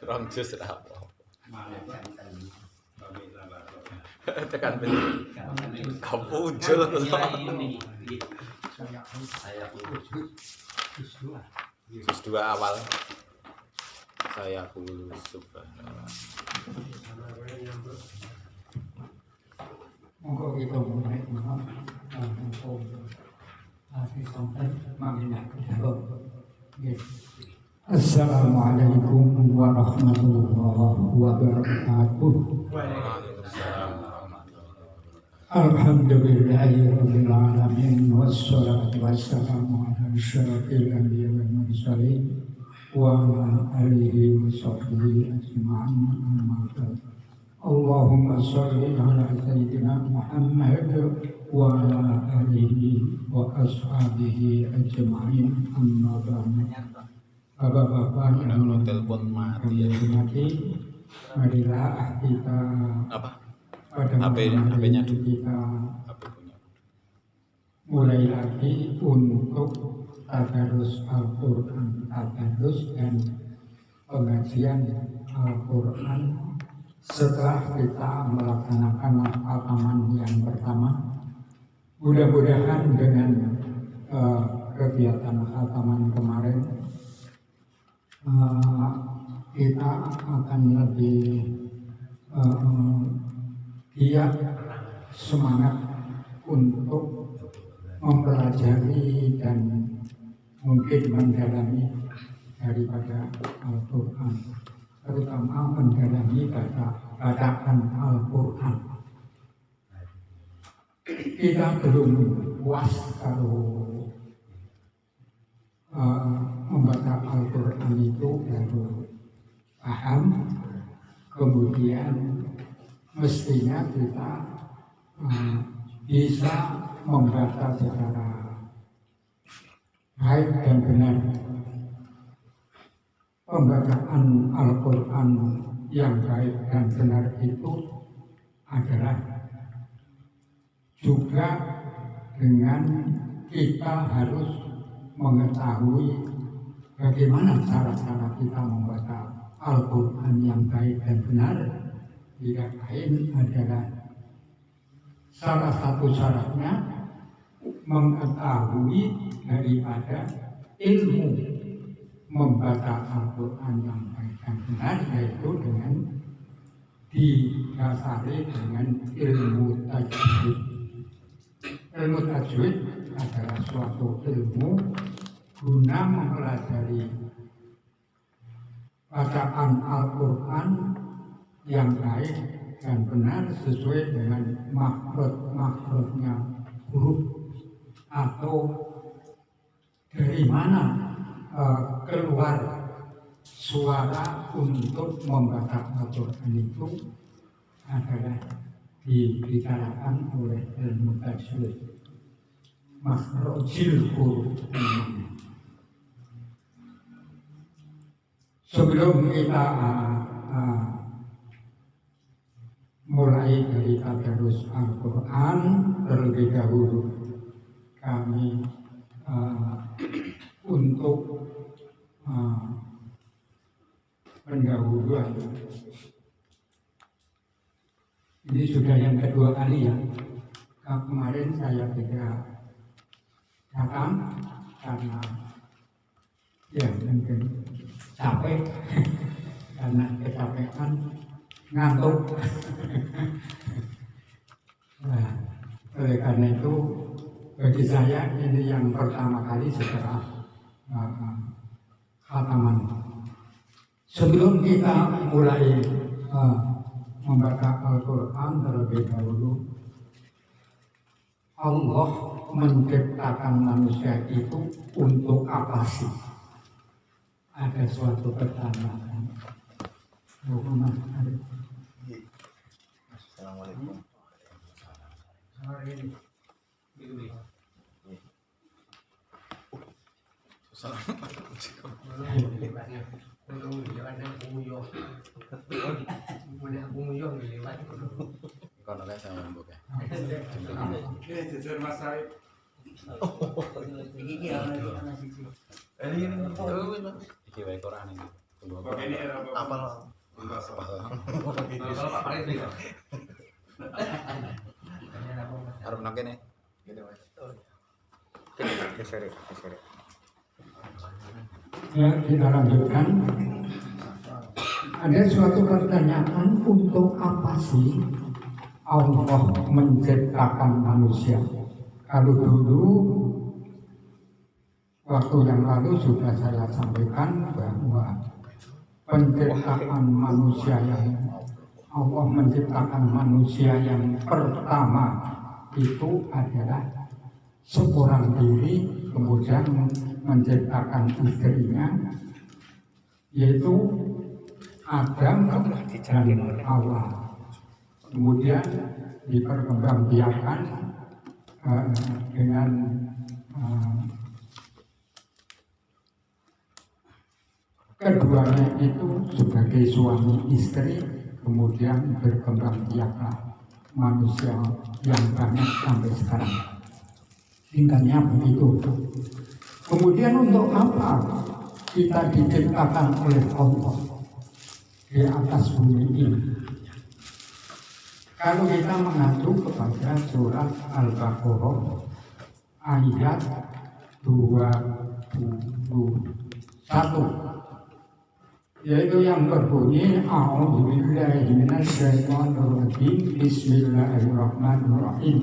Rong jus ra apa. Tekan ben. Kapujul. Saya Jus 2 awal. Saya kulo subhanallah. Monggo kita mulai maaf masih sampai mengingat kedalem. Assalamualaikum warahmatullahi wabarakatuh. Waalaikumsalam. Alhamdulillahirabbil alamin wassalatu wassalamu ala asyrafil anbiya'i wal mursalin wa ala alihi wa sahbihi ajma'in amma ba'd. Allahumma shalli ala sayyidina Muhammad wa ala alihi wa ashabihi ajma'in amma ba'd. Bapak-bapak yang telepon mati. Marilah kita Apa? pada HP-nya dulu. kita Apa punya? mulai lagi untuk tadarus Al-Quran, tadarus dan pengajian Al-Quran setelah kita melaksanakan hataman yang pertama. Mudah-mudahan dengan kegiatan hataman kemarin kita akan lebih giat semangat untuk mempelajari dan mungkin mendalami daripada Al-Quran, terutama mendalami bacaan Al-Quran. Kita belum puas kalau membaca Al-Quran itu baru paham, kemudian mestinya kita bisa membaca secara baik dan benar. Pembacaan Al-Quran yang baik dan benar itu adalah juga dengan kita harus mengetahui bagaimana cara-cara kita membaca Al-Quran yang baik dan benar. Tidak lain adalah salah satu syaratnya mengetahui daripada ilmu membaca Al-Quran yang baik dan benar, yaitu dengan didasari dengan ilmu tajwid. Ilmu tajwid adalah suatu ilmu guna mempelajari bacaan Al-Quran yang baik dan benar sesuai dengan makhrajnya huruf, atau dari mana keluar suara untuk membaca Al-Quran itu adalah dibicarakan oleh ilmu tajwid, makhrajil huruf. Sebelum kita mulai dari tadarus Al-Quran, terlebih dahulu kami untuk pendahuluan. Ini sudah yang kedua kali ya. Kemarin saya tidak datang karena ya mungkin capek, karena kecapean, ngantuk. Nah, oleh karena itu bagi saya ini yang pertama kali setelah khataman. Sebelum kita mulai membaca Al-Quran, terlebih dahulu Allah menciptakan manusia itu untuk apa sih? Ada suatu pertanyaan. Assalamualaikum. Kono kae sama mbok kae. Ini jujur Mas Said. Iki wae Quran iki. Pakai ini era apa? Arep nang kene. Ya, kita lanjutkan. Ada suatu pertanyaan, untuk apa sih Allah menciptakan manusia? Kalau dulu, waktu yang lalu sudah saya sampaikan bahwa penciptaan manusia yang Allah menciptakan manusia yang pertama itu adalah seorang diri, kemudian menciptakan istrinya, yaitu Adam dan Hawa. Kemudian diperkembangbiakan dengan keduanya itu sebagai suami istri, kemudian berkembangbiaklah manusia yang banyak sampai sekarang. Singkatnya begitu. Kemudian untuk apa kita diciptakan oleh Allah di atas bumi ini? Kalau kita mengacu kepada surat Al-Baqarah ayat 21, yaitu yang berbunyi A'udzubillahi minasyaitonirrajim, Bismillahirrahmanirrahim.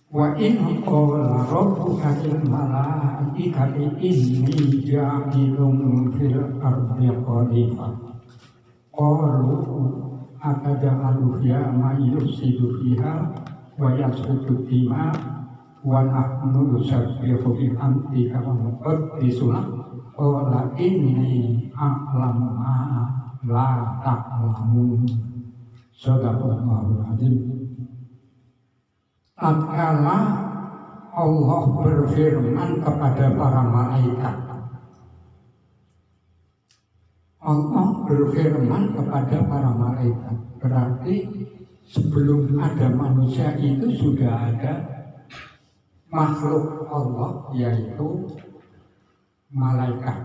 Wa in qala rabbuka lil malaikati inni ja'ilun fil ardi khalifah qalu ataj'alu fiha ma yufsidu fiha wa yasfiku dima wa nahnu nusabbihu bihamdika wa nuqaddisu lak qala inni a'lamu ma la ta'lamun. Shadaqallahul adzim. Tatkala Allah berfirman kepada para malaikat, Allah berfirman kepada para malaikat, berarti sebelum ada manusia itu sudah ada makhluk Allah, yaitu malaikat.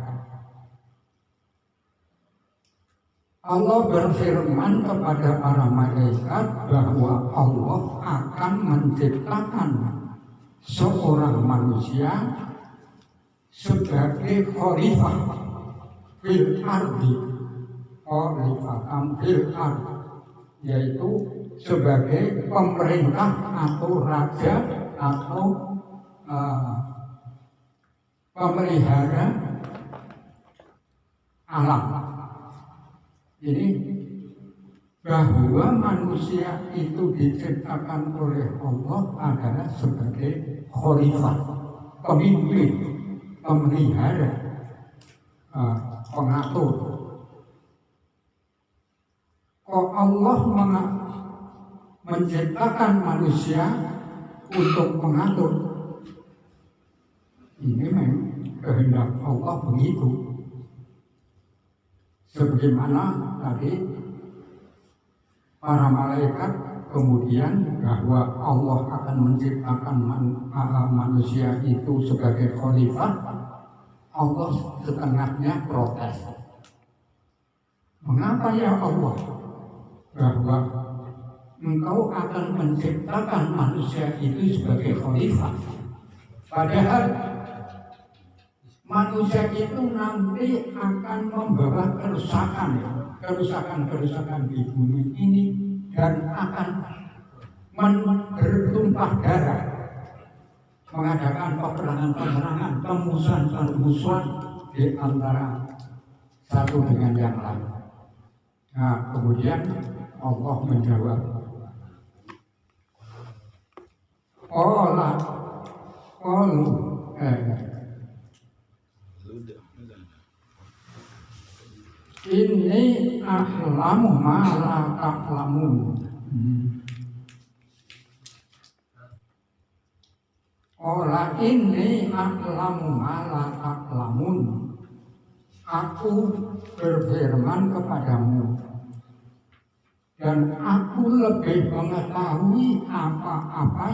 Allah berfirman kepada para malaikat bahwa Allah akan menciptakan seorang manusia sebagai khalifah fil ardi, khalifah fil ardi, yaitu sebagai pemerintah atau raja atau pemelihara alam. Jadi bahwa manusia itu diciptakan oleh Allah adalah sebagai khalifah, pemimpin, pemelihara, pengatur. Kok Allah menciptakan manusia untuk mengatur? Ini memang kehendak Allah begitu. Sebagaimana tadi para malaikat kemudian bahwa Allah akan menciptakan manusia itu sebagai khalifah, Allah setengahnya protes. Mengapa ya Allah bahwa Engkau akan menciptakan manusia itu sebagai khalifah? Padahal manusia itu nanti akan membawa kerusakan di bumi ini dan akan bertumpah darah, mengadakan peperangan, pemusuhan di antara satu dengan yang lain. Nah, kemudian Allah menjawab, ini ahlamu ma la ta'lamun. Ola ini ahlamu ma la ta'lamun. Aku berfirman kepadamu dan aku lebih mengetahui apa-apa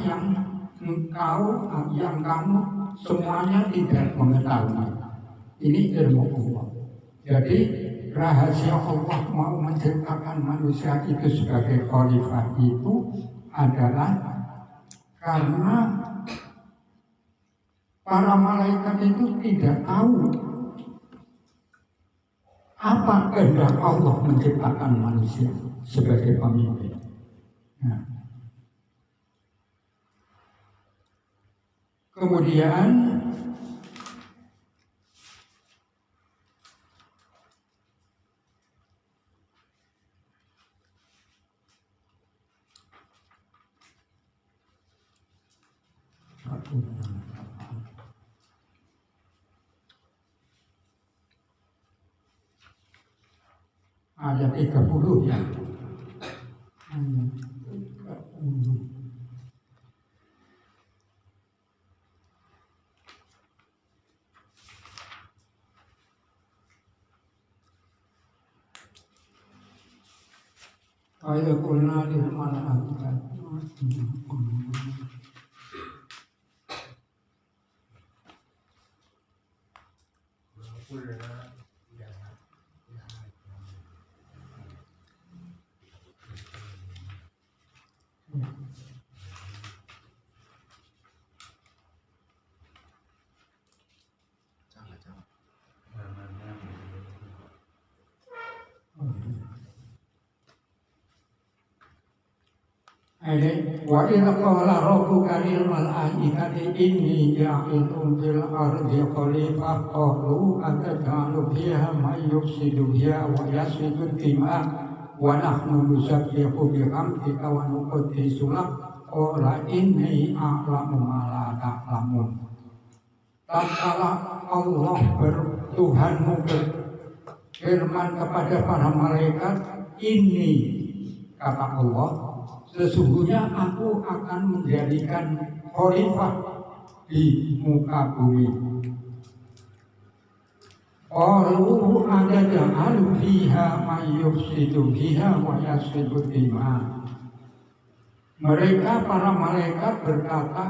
yang kamu semuanya tidak mengetahui. Ini ilmu Allah. Jadi rahasia Allah mau menciptakan manusia itu sebagai khalifah itu adalah karena para malaikat itu tidak tahu apa kehendak Allah menciptakan manusia sebagai pemimpin. Nah. Kemudian ayat 30 ya. Ayat kulna lil malaikati wa idza qala rabbuka lil malaikati inni ja'ilun fil ardi khalifah qalu ataj'alu fiha man yufsidu fiha wa yasfiku dima wa nahnu nusabbihu bihamdika wa nuqaddisu lak qala inni a'lamu ma la ta'lamun. Tatkala Allah Tuhanmu berfirman kepada para malaikat, ini kata Allah, sesungguhnya aku akan menjadikan khalifah di muka bumi. Qalu ataj'alu fiha may yufsidu fiha wa yasfiku dima. Mereka para malaikat berkata,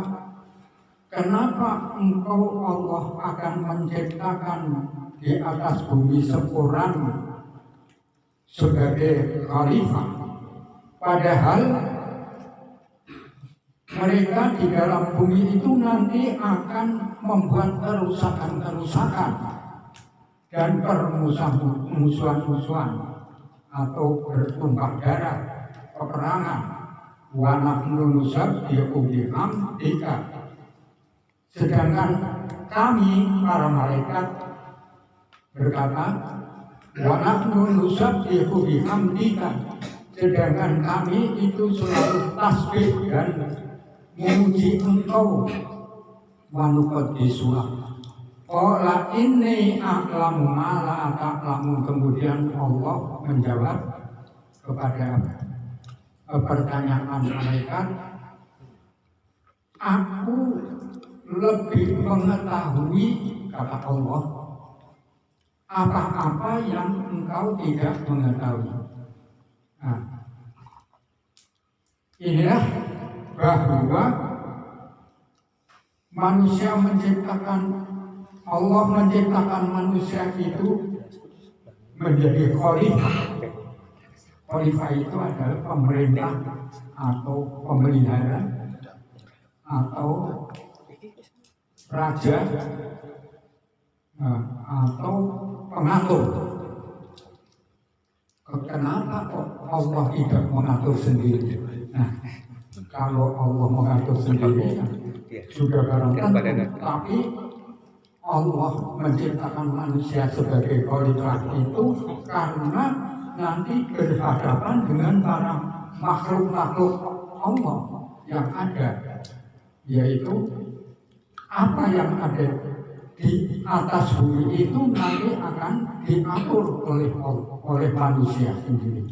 kenapa engkau Allah akan menciptakan di atas bumi seorang sebagai khalifah, padahal mereka di dalam bumi itu nanti akan membuat kerusakan-kerusakan dan permusuhan-musuhan atau bertumpah darah, peperangan. Wa nahnu nusabbihu bihamdika. Sedangkan kami para malaikat berkata, wa nahnu nusabbihu bihamdika. Sedangkan kami itu selalu tasbih dan memuji engkau. Wa nuqaddisu lak. Qala inni a'lamu ma la ta'lamun. Kemudian Allah menjawab kepada pertanyaan malaikat, aku lebih mengetahui, kata Allah, apa-apa yang engkau tidak mengetahui. Nah, inilah bahwa manusia Allah menciptakan manusia itu menjadi khalifah. Khalifah itu adalah pemerintah atau pemelihara atau raja atau pengatur. Kenapa kok Allah tidak mengatur sendiri? Nah, kalau Allah mengatur sendiri sudah barang tentu, tapi Allah menciptakan manusia sebagai khalifah itu karena nanti berhadapan dengan para makhluk-makhluk Allah yang ada, yaitu apa yang ada di atas bumi itu nanti akan diatur oleh manusia sendiri.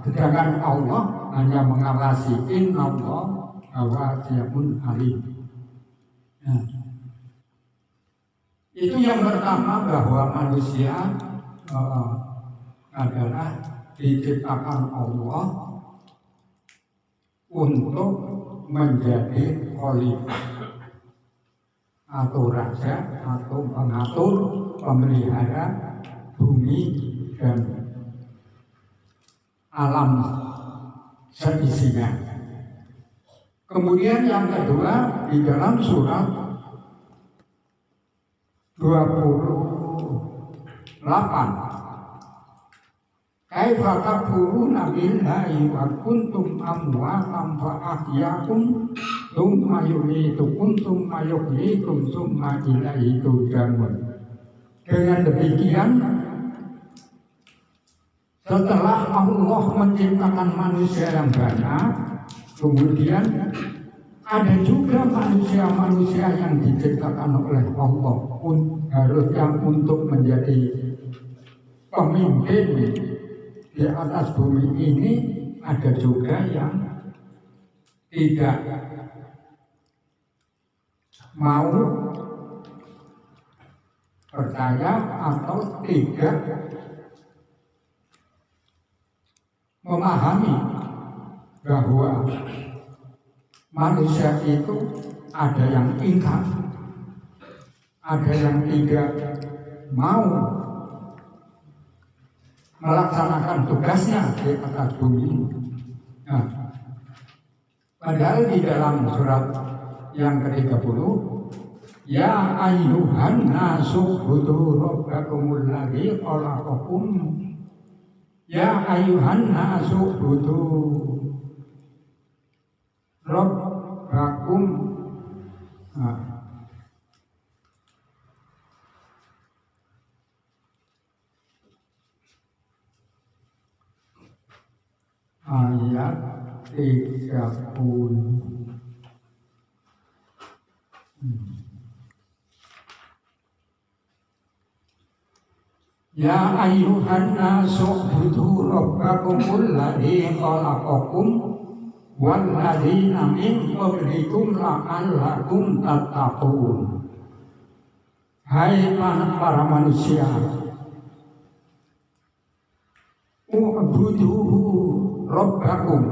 Sedangkan Allah hanya mengawasi, innallaha wasi'un alim. Itu yang pertama, bahwa manusia adalah diciptakan Allah untuk menjadi khalifah atau raja atau pengatur pemelihara bumi dan alam seisinya. Kemudian yang kedua di dalam surat 28, kaifa takfuruna billahi wa kuntum amwatan fa ahyakum tsumma yumitukum tsumma yuhyikum tsumma ilaihi turja'un. Dengan demikian, setelah Allah menciptakan manusia yang banyak, kemudian ada juga manusia-manusia yang diciptakan oleh Allah pun harusnya untuk menjadi pemimpin di atas bumi ini. Ada juga yang tidak mau percaya atau tidak memahami bahwa manusia itu ada yang ingkar, ada yang tidak mau melaksanakan tugasnya di atas bumi. Nah, padahal di dalam surat yang ke-30, ya ayyuhan nasu budu rabbakumul ladzi khalaqakum, ya ayyuhan nasu budu rabbakum. Ayat 30. Ya ayyuhan nasu budu rabbakumul ladzi khalaqakum wal ladzina min qablikum la'allakum tattaqun. Hai para manusia, u'buduhu rabbakum,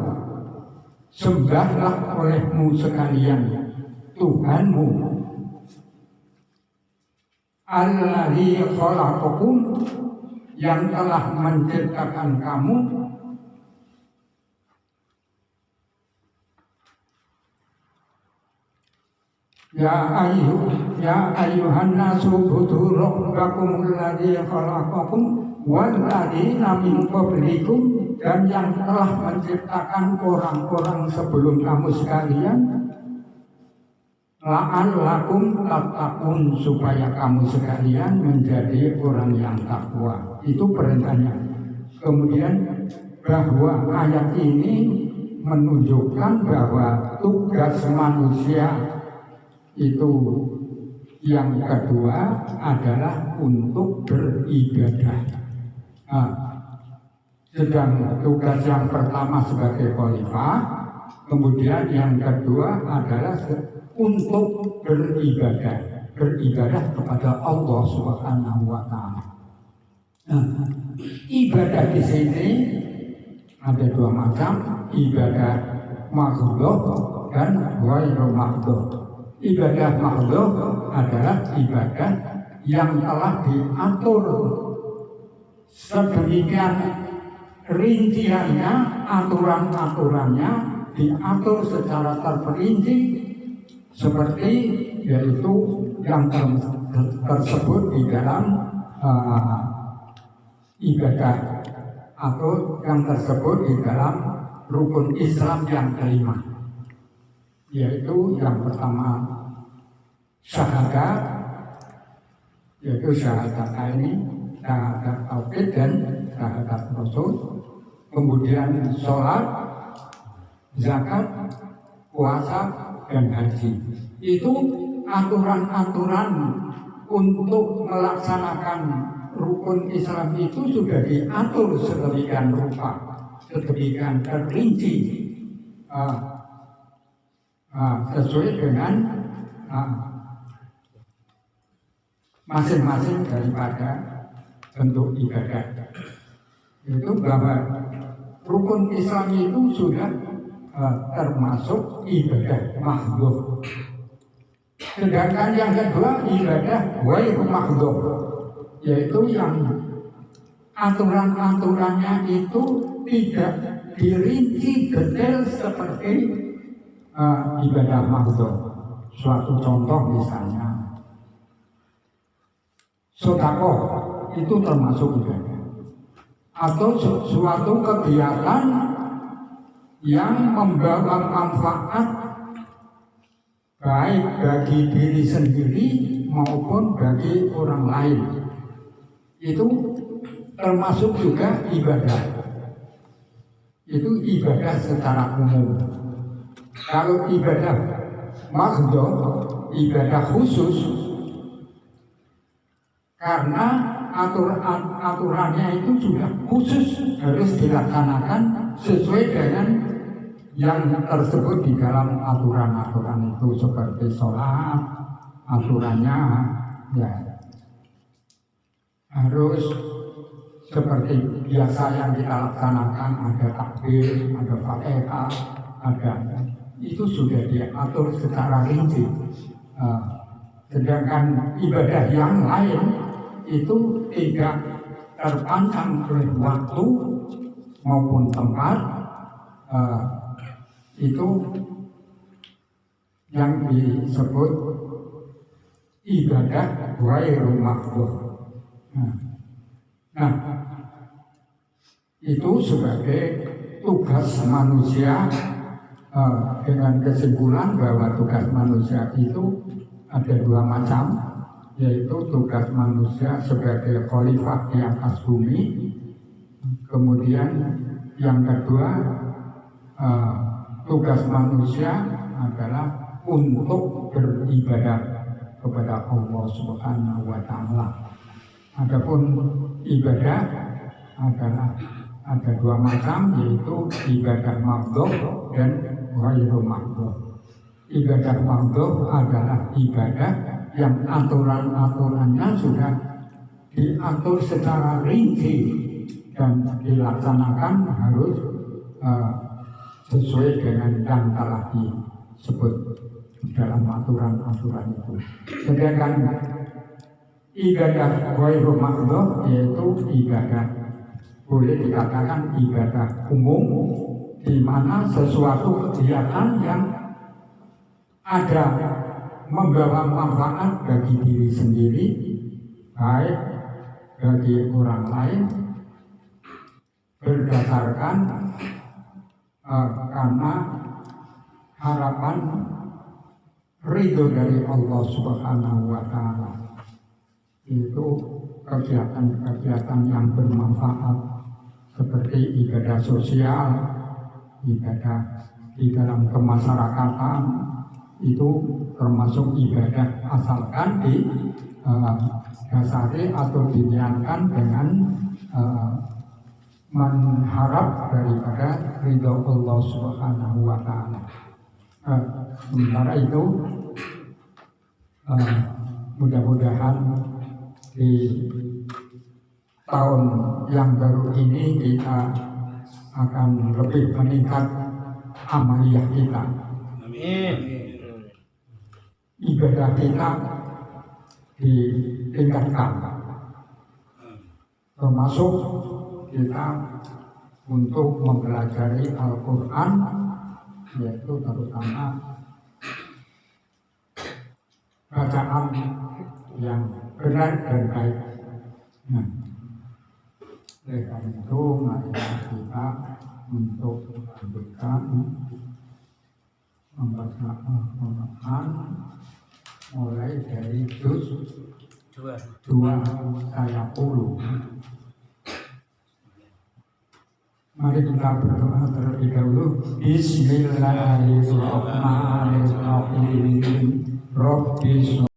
sembahlah olehmu sekalian Tuhanmu, alladzi khalaqakum, yang telah menciptakan kamu, ya ayyuhan nasu u'budu rabbakum alladzi khalaqakum wal ladzina min qablikum, dan yang telah menciptakan orang-orang sebelum kamu sekalian, la'allakum tattaqun, supaya kamu sekalian menjadi orang yang takwa. Itu perintahnya. Kemudian bahwa ayat ini menunjukkan bahwa tugas manusia itu yang kedua adalah untuk beribadah. Sedang tugas yang pertama sebagai khalifah, kemudian yang kedua adalah untuk beribadah kepada Allah Subhanahu wa Ta'ala. Ibadah di sini ada dua macam, ibadah makhluk dan ghairu makhluk. Ibadah makhluk adalah ibadah yang telah diatur sedemikian rinciannya, aturan-aturannya diatur secara terperinci, seperti yaitu yang tersebut di dalam ibadah atau yang tersebut di dalam rukun Islam yang kelima, yaitu yang pertama syahadat, yaitu syahadat ini, syahadat tauhid dan syahadat rasul. Kemudian sholat, zakat, puasa, dan haji. Itu aturan-aturan untuk melaksanakan rukun Islam itu sudah diatur sedemikian rupa, sedemikian terperinci, sesuai dengan masing-masing daripada bentuk ibadah. itu bahwa rukun Islam itu sudah termasuk ibadah mahdhuf. Sedangkan yang kedua ibadah ghairu mahdhuf, yaitu yang aturan-aturannya itu tidak dirinci detail seperti ibadah mahdhuf. Suatu contoh misalnya sedekah itu termasuk ibadah, atau suatu kegiatan yang membawa manfaat baik bagi diri sendiri maupun bagi orang lain, itu termasuk juga ibadah. Itu ibadah secara umum. Kalau ibadah mahdhuf, ibadah khusus, karena aturannya itu sudah khusus harus dilaksanakan sesuai dengan yang tersebut di dalam aturan-aturan itu, seperti sholat, aturannya ya harus seperti biasa yang kita laksanakan, ada takbir, ada fatihah, ada, itu sudah diatur secara rinci. Sedangkan ibadah yang lain itu tidak terpancang oleh waktu maupun tempat, itu yang disebut ibadah ghairu mahdhuf. Nah, itu sebagai tugas manusia, dengan kesimpulan bahwa tugas manusia itu ada dua macam, yaitu tugas manusia sebagai khalifah di atas bumi, kemudian yang kedua tugas manusia adalah untuk beribadah kepada Allah Subhanahu wa Ta'ala. Adapun ibadah adalah ada dua macam, yaitu ibadah mahdhuf dan ghairu mahdhuf. Ibadah mahdhuf adalah ibadah yang aturan-aturannya sudah diatur secara rinci dan dilaksanakan harus sesuai dengan yang telah disebut dalam aturan-aturan itu. Sedangkan ibadah ghairu mahdhuf yaitu ibadah, boleh dikatakan ibadah umum, di mana sesuatu kegiatan yang ada membawa manfaat bagi diri sendiri, baik bagi orang lain, berdasarkan karena harapan ridho dari Allah Subhanahu wa Ta'ala. Itu kegiatan-kegiatan yang bermanfaat seperti ibadah sosial, ibadah di dalam kemasyarakatan, itu termasuk ibadah asalkan didasari atau diniatkan dengan mengharap daripada ridho Allah Subhanahu wa Ta'ala. Sementara itu mudah-mudahan di tahun yang baru ini kita akan lebih meningkat amaliyah kita. Amin. Ibadah kita ditingkatkan, termasuk kita untuk mempelajari Al-Quran, yaitu terutama bacaan yang benar dan baik. Nah, oleh karena itu mari kita untuk membaca Al-Quran mulai dari juz 2 ayat 10. Mari kita berdoa terlebih dahulu. Bismillahirrahmanirrahim. Rabbis